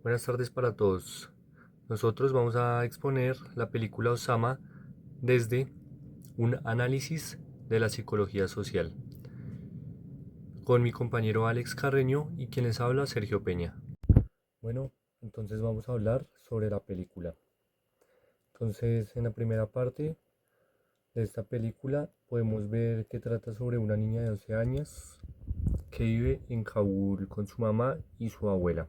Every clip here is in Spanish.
Buenas tardes para todos. Nosotros vamos a exponer la película Osama desde un análisis de la psicología social, con mi compañero Alex Carreño y quien les habla Sergio Peña. Bueno, entonces vamos a hablar sobre la película. Entonces, en la primera parte de esta película podemos ver que trata sobre una niña de 12 años que vive en Kabul con su mamá y su abuela.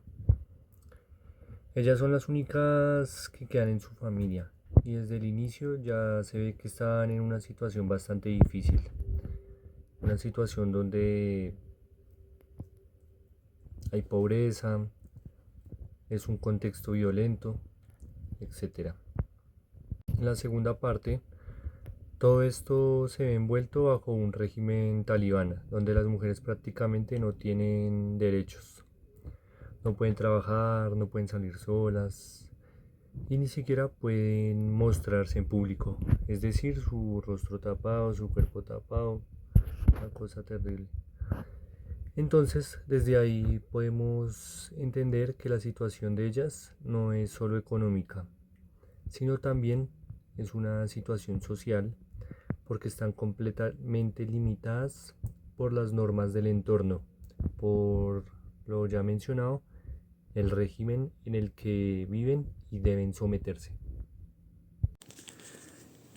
Ellas son las únicas que quedan en su familia y desde el inicio ya se ve que están en una situación bastante difícil, una situación donde hay pobreza, es un contexto violento, etcétera. En la segunda parte, todo esto se ve envuelto bajo un régimen talibán, donde las mujeres prácticamente no tienen derechos, no pueden trabajar, no pueden salir solas, y ni siquiera pueden mostrarse en público, es decir, su rostro tapado, su cuerpo tapado, una cosa terrible. Entonces, desde ahí podemos entender que la situación de ellas no es solo económica, sino también es una situación social, porque están completamente limitadas por las normas del entorno, por lo ya mencionado, el régimen en el que viven y deben someterse.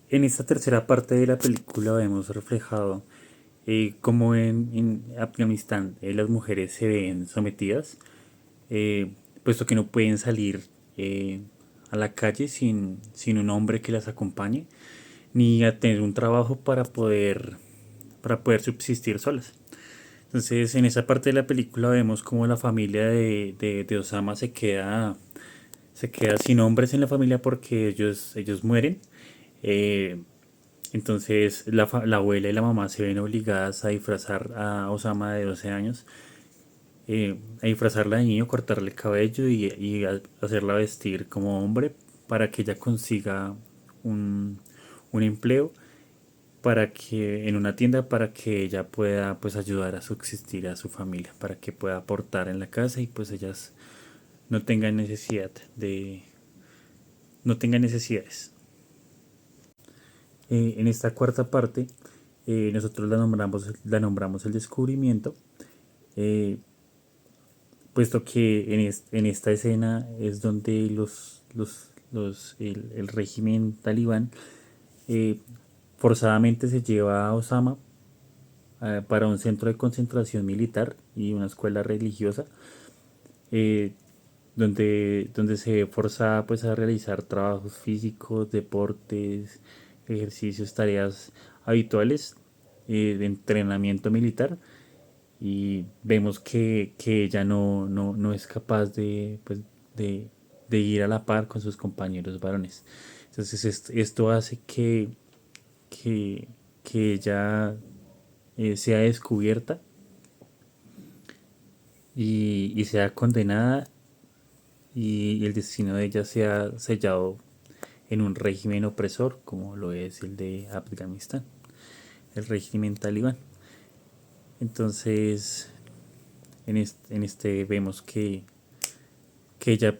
En esta tercera parte de la película vemos reflejado cómo en Afganistán las mujeres se ven sometidas, eh, puesto que no pueden salir eh, a la calle sin un hombre que las acompañe, ni a tener un trabajo para poder subsistir solas. Entonces, en esa parte de la película vemos cómo la familia de Osama se queda sin hombres en la familia porque ellos mueren. Eh, entonces la abuela y la mamá se ven obligadas a disfrazar a Osama de 12 años, a disfrazarla de niño, cortarle el cabello y hacerla vestir como hombre para que ella consiga un empleo para que en una tienda para que ella pueda pues ayudar a subsistir a su familia, para que pueda aportar en la casa y pues ellas no tengan necesidad de no tengan necesidades. En esta cuarta parte, nosotros la nombramos el descubrimiento, eh, puesto que en esta escena es donde el régimen talibán eh, forzadamente se lleva a Osama para un centro de concentración militar y una escuela religiosa, eh, donde se ve forzada pues a realizar trabajos físicos, deportes, ejercicios, tareas habituales de entrenamiento militar, y vemos que ella no es capaz de ir a la par con sus compañeros varones. Entonces esto hace que, que ella sea descubierta y sea condenada, y el destino de ella sea sellado en un régimen opresor como lo es el de Afganistán, el régimen talibán. Entonces, en este vemos que ella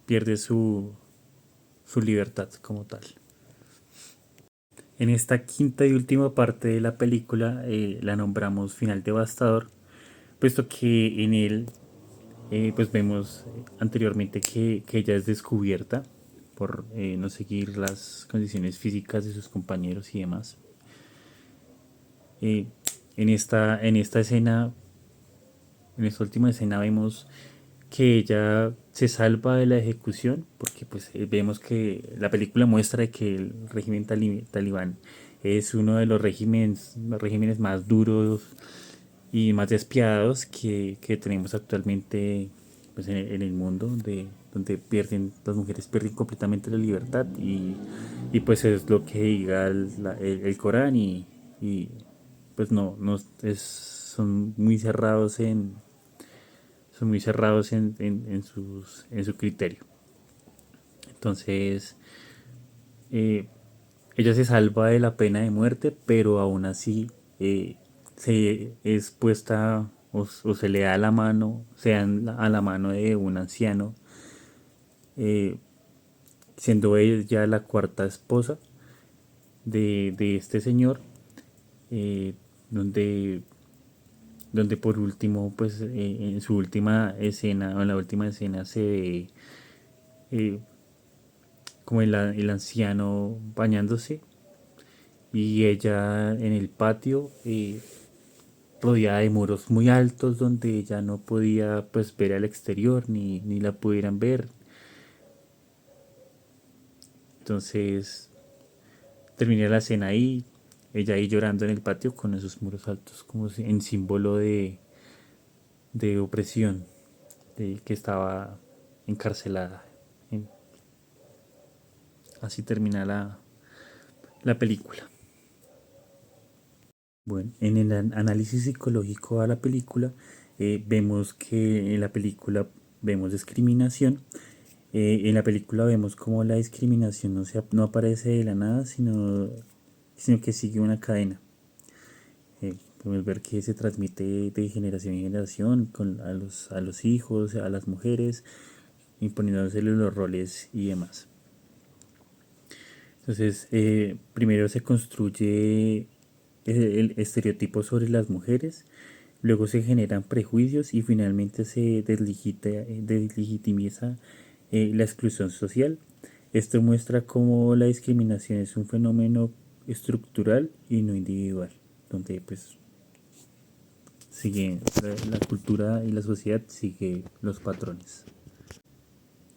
pierde su libertad como tal. En esta quinta y última parte de la película la nombramos Final Devastador, puesto que en él pues vemos anteriormente que ella es descubierta por no seguir las condiciones físicas de sus compañeros y demás. Eh, en esta escena, en esta última escena vemos que ella se salva de la ejecución, porque pues vemos que la película muestra que el régimen talibán es uno de los regímenes más duros y más despiadados que tenemos actualmente pues, en el mundo, donde las mujeres pierden completamente la libertad, y pues es lo que diga el Corán, y pues no son muy cerrados en su criterio. Entonces, eh, ella se salva de la pena de muerte, pero aún así se es puesta o se le da la mano, sean a la mano de un anciano, eh, siendo ella la cuarta esposa de este señor, eh, donde, donde por último, pues en su última escena, o en la última escena se ve eh, como el anciano bañándose y ella en el patio, rodeada de muros muy altos donde ella no podía pues ver al exterior ni la pudieran ver. Entonces terminé la escena ahí, ella ahí llorando en el patio con esos muros altos como en símbolo de opresión, de que estaba encarcelada. En- Así termina la película. Bueno, en el análisis psicológico a la película, vemos que en la película vemos discriminación. En la película vemos como la discriminación no aparece de la nada, sino que sigue una cadena. Podemos ver que se transmite de generación en generación a los hijos, a las mujeres, imponiéndose los roles y demás. Entonces, primero se construye el estereotipo sobre las mujeres, luego se generan prejuicios y finalmente se deslegitimiza la exclusión social. Esto muestra cómo la discriminación es un fenómeno estructural y no individual, donde pues sigue la cultura y la sociedad sigue los patrones.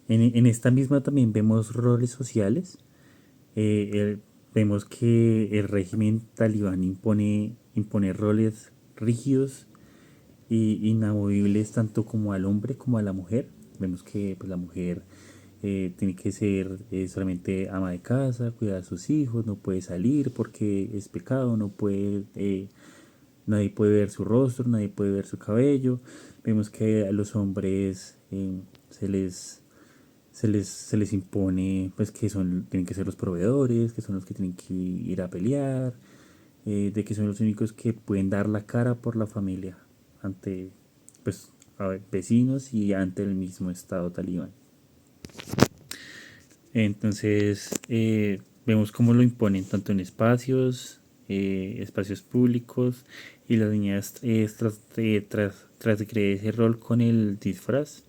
En esta misma también vemos roles sociales. Eh, el- Vemos que el régimen talibán impone roles rígidos y inamovibles tanto como al hombre como a la mujer. Vemos que pues, la mujer tiene que ser solamente ama de casa, cuidar a sus hijos, no puede salir porque es pecado, nadie puede ver su rostro, nadie puede ver su cabello. Vemos que a los hombres se les impone pues que tienen que ser los proveedores, que son los que tienen que ir a pelear, de que son los únicos que pueden dar la cara por la familia ante pues vecinos y ante el mismo estado talibán. Entonces vemos cómo lo imponen tanto en espacios públicos, y las niñas tras creer ese rol con el disfraz,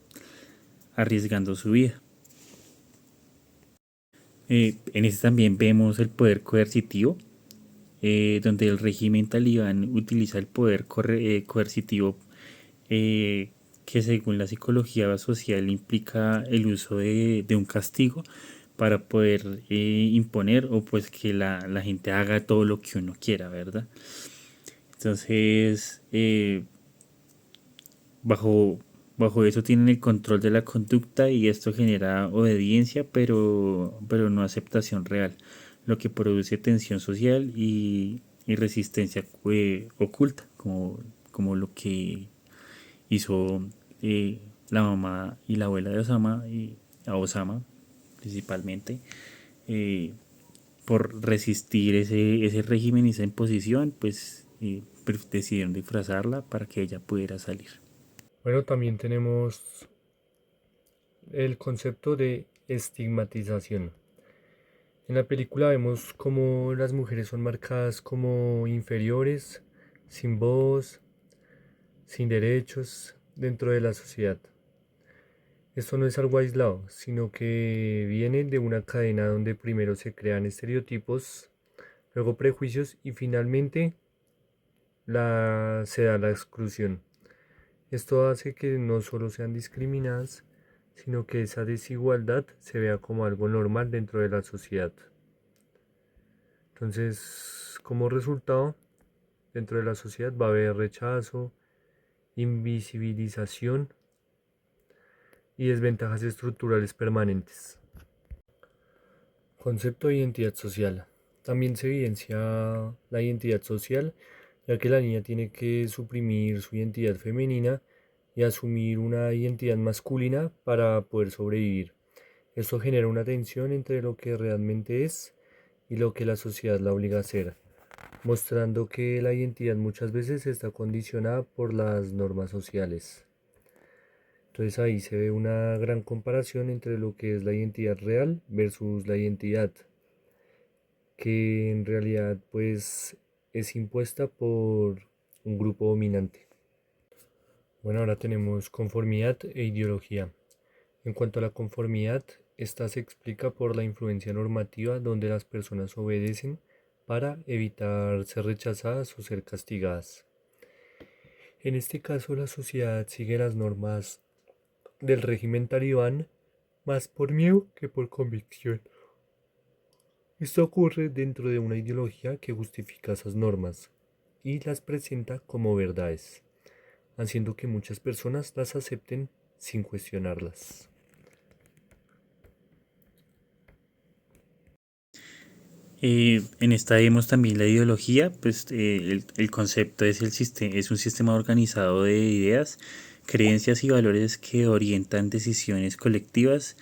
arriesgando su vida. En este también vemos el poder coercitivo, donde el régimen talibán utiliza el poder coercitivo, eh, que según la psicología social implica el uso de un castigo para poder imponer o pues que la gente haga todo lo que uno quiera, ¿verdad? Entonces, bajo, bajo eso tienen el control de la conducta y esto genera obediencia, pero no aceptación real, lo que produce tensión social y resistencia oculta, como lo que hizo la mamá y la abuela de Osama, y a Osama principalmente, eh, por resistir ese régimen y esa imposición, pues decidieron disfrazarla para que ella pudiera salir. Bueno, también tenemos el concepto de estigmatización. En la película vemos cómo las mujeres son marcadas como inferiores, sin voz, sin derechos dentro de la sociedad. Esto no es algo aislado, sino que viene de una cadena donde primero se crean estereotipos, luego prejuicios y finalmente se da la exclusión. Esto hace que no solo sean discriminadas, sino que esa desigualdad se vea como algo normal dentro de la sociedad. Entonces, como resultado, dentro de la sociedad va a haber rechazo, invisibilización y desventajas estructurales permanentes. Concepto de identidad social. También se evidencia la identidad social, ya que la niña tiene que suprimir su identidad femenina y asumir una identidad masculina para poder sobrevivir. Esto genera una tensión entre lo que realmente es y lo que la sociedad la obliga a hacer. mostrando que la identidad muchas veces está condicionada por las normas sociales. Entonces ahí se ve una gran comparación entre lo que es la identidad real versus la identidad que en realidad pues es impuesta por un grupo dominante. Bueno, ahora tenemos conformidad e ideología. En cuanto a la conformidad, esta se explica por la influencia normativa donde las personas obedecen para evitar ser rechazadas o ser castigadas. En este caso, la sociedad sigue las normas del régimen talibán más por miedo que por convicción. Esto ocurre dentro de una ideología que justifica esas normas y las presenta como verdades, haciendo que muchas personas las acepten sin cuestionarlas. En esta vemos también la ideología, pues el concepto es, es un sistema organizado de ideas, creencias y valores que orientan decisiones colectivas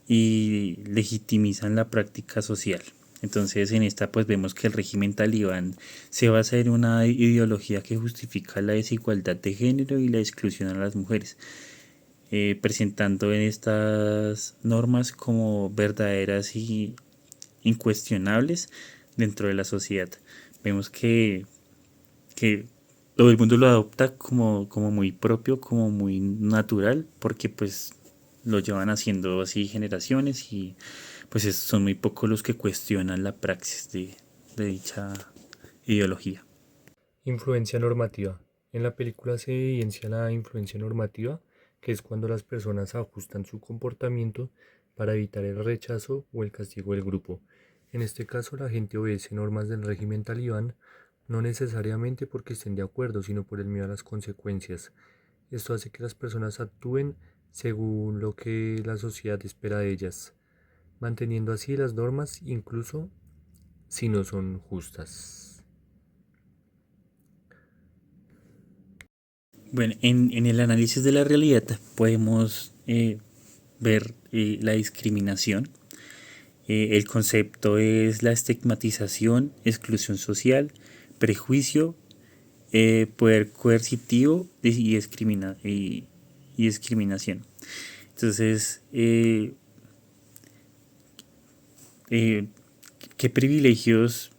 y legitimizan la práctica social. Entonces en esta pues vemos que el régimen talibán se basa en una ideología que justifica la desigualdad de género y la exclusión a las mujeres, presentando en estas normas como verdaderas y incuestionables dentro de la sociedad. Vemos que todo el mundo lo adopta como muy propio, como muy natural, porque pues lo llevan haciendo así generaciones y pues son muy pocos los que cuestionan la praxis de dicha ideología. Influencia normativa. En la película se evidencia la influencia normativa, que es cuando las personas ajustan su comportamiento para evitar el rechazo o el castigo del grupo. En este caso, la gente obedece normas del régimen talibán, no necesariamente porque estén de acuerdo, sino por el miedo a las consecuencias. Esto hace que las personas actúen según lo que la sociedad espera de ellas, manteniendo así las normas incluso si no son justas. Bueno, en el análisis de la realidad podemos ver la discriminación. El concepto es la estigmatización, exclusión social, prejuicio, poder coercitivo y discriminación. Entonces, eh, qué privilegios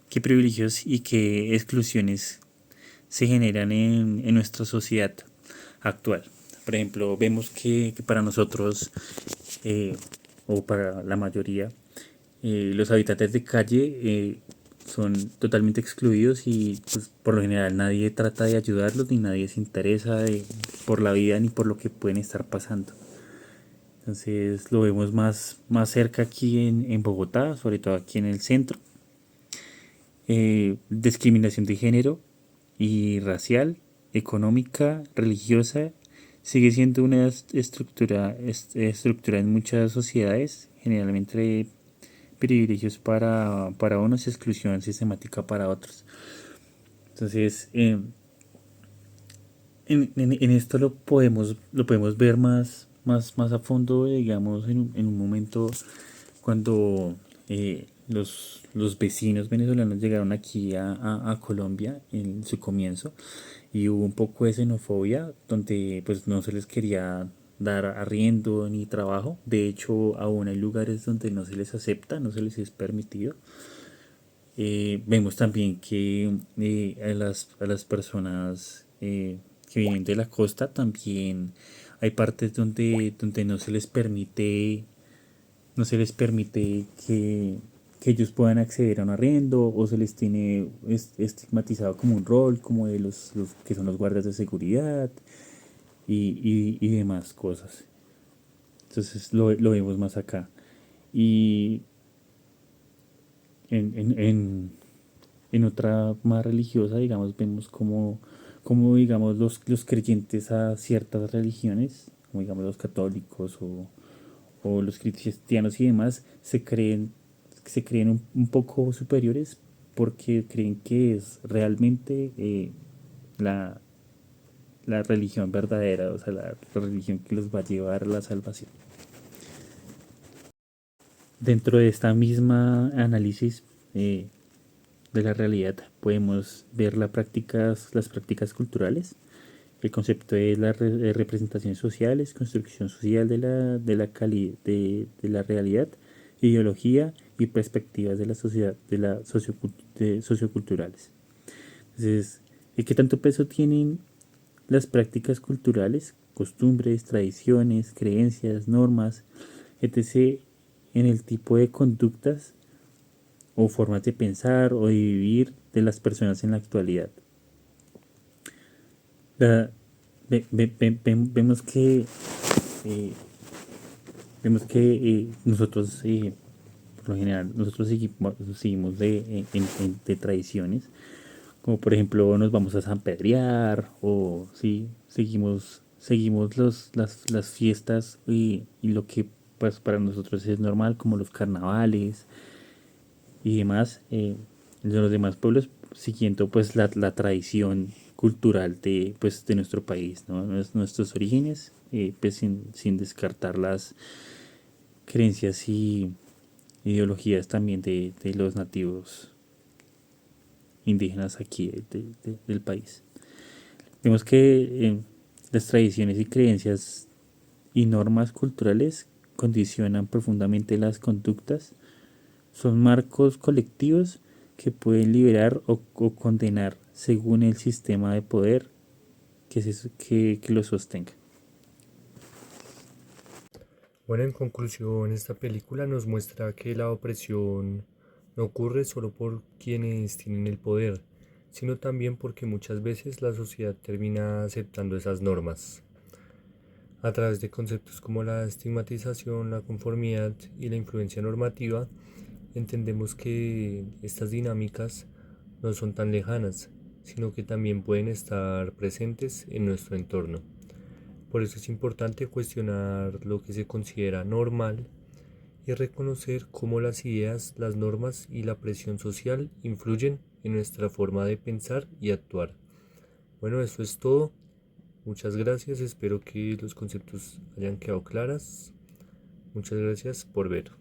y qué exclusiones se generan en nuestra sociedad actual? Por ejemplo, vemos que para nosotros, eh, o para la mayoría, los habitantes de calle son totalmente excluidos y pues, por lo general nadie trata de ayudarlos ni nadie se interesa por la vida ni por lo que pueden estar pasando. Entonces lo vemos más cerca aquí en Bogotá, sobre todo aquí en el centro. Discriminación de género y racial, económica, religiosa, sigue siendo una estructura en muchas sociedades, generalmente privilegios para unos y exclusión sistemática para otros. Entonces, en esto lo podemos ver más a fondo, digamos, en un momento cuando los vecinos venezolanos llegaron aquí a Colombia en su comienzo y hubo un poco de xenofobia donde pues no se les quería dar arriendo ni trabajo. De hecho, aún hay lugares donde no se les acepta, no se les es permitido. Vemos también que a las personas que vienen de la costa también hay partes donde no se les permite que ellos puedan acceder a un arriendo o se les tiene estigmatizado como un rol, como de los que son los guardias de seguridad y demás cosas. Entonces lo vemos más acá. Y en, en, en, en otra más religiosa, digamos, vemos como digamos, los creyentes a ciertas religiones, como digamos los católicos o los cristianos y demás, se creen un poco superiores porque creen que es realmente la, la religión verdadera, o sea, la religión que los va a llevar a la salvación. Dentro de esta misma análisis, de la realidad podemos ver las prácticas culturales. El concepto es las representaciones sociales, construcción social de la realidad, ideología y perspectivas de la sociedad, socioculturales. Entonces, ¿qué tanto peso tienen las prácticas culturales, costumbres, tradiciones, creencias, normas, etc., en el tipo de conductas o formas de pensar o de vivir de las personas en la actualidad? La- vemos que eh, nosotros, por lo general, nosotros seguimos de tradiciones, como por ejemplo nos vamos a San Pedrear, o sí, seguimos las fiestas y lo que pues para nosotros es normal, como los carnavales y demás, de los demás pueblos, siguiendo pues la tradición cultural de nuestro país, ¿no? Nuestros orígenes, pues sin descartar las creencias y ideologías también de los nativos indígenas aquí del país. Vemos que las tradiciones y creencias y normas culturales condicionan profundamente las conductas, son marcos colectivos que pueden liberar o condenar según el sistema de poder que lo sostenga. Bueno, en conclusión, esta película nos muestra que la opresión no ocurre solo por quienes tienen el poder, sino también porque muchas veces la sociedad termina aceptando esas normas. A través de conceptos como la estigmatización, la conformidad y la influencia normativa, entendemos que estas dinámicas no son tan lejanas, sino que también pueden estar presentes en nuestro entorno. Por eso es importante cuestionar lo que se considera normal y reconocer cómo las ideas, las normas y la presión social influyen en nuestra forma de pensar y actuar. Bueno, eso es todo. Muchas gracias. Espero que los conceptos hayan quedado claras. Muchas gracias por ver.